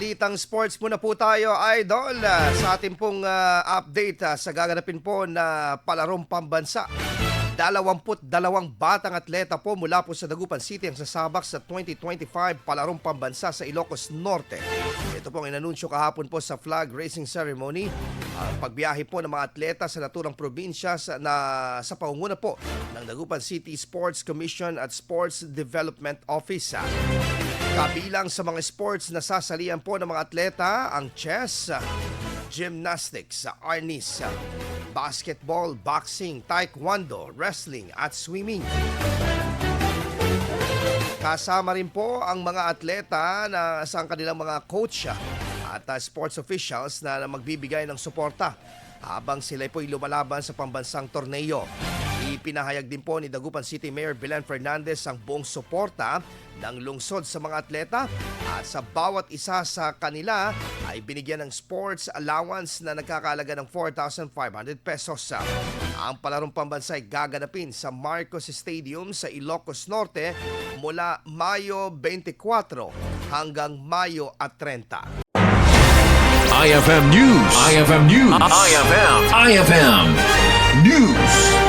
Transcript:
Litang sports muna po tayo, idol, sa ating pong update sa gaganapin po na palarong pambansa. 22 batang atleta po mula po sa Dagupan City ang sasabak sa 2025 palarong pambansa sa Ilocos Norte. Ito pong inanunsyo kahapon po sa flag raising ceremony. Ang pagbiyahe po ng mga atleta sa naturang probinsya sa pangunguna po ng Dagupan City Sports Commission at Sports Development Office. Kabilang sa mga sports na sasalihan po ng mga atleta ang chess, gymnastics, arnis, basketball, boxing, taekwondo, wrestling at swimming. Kasama rin po ang mga atleta na sa kanilang mga coach at sports officials na magbibigay ng suporta habang sila po'y lumalaban sa pambansang torneo. Ipinahayag din po ni Dagupan City Mayor Belen Fernandez ang buong suporta ng lungsod sa mga atleta at sa bawat isa sa kanila ay binigyan ng sports allowance na nagkakalaga ng 4,500 pesos. Ang palarong pambansa ay gaganapin sa Marcos Stadium sa Ilocos Norte mula Mayo 24 hanggang Mayo 30. IFM News. IFM News. IFM News.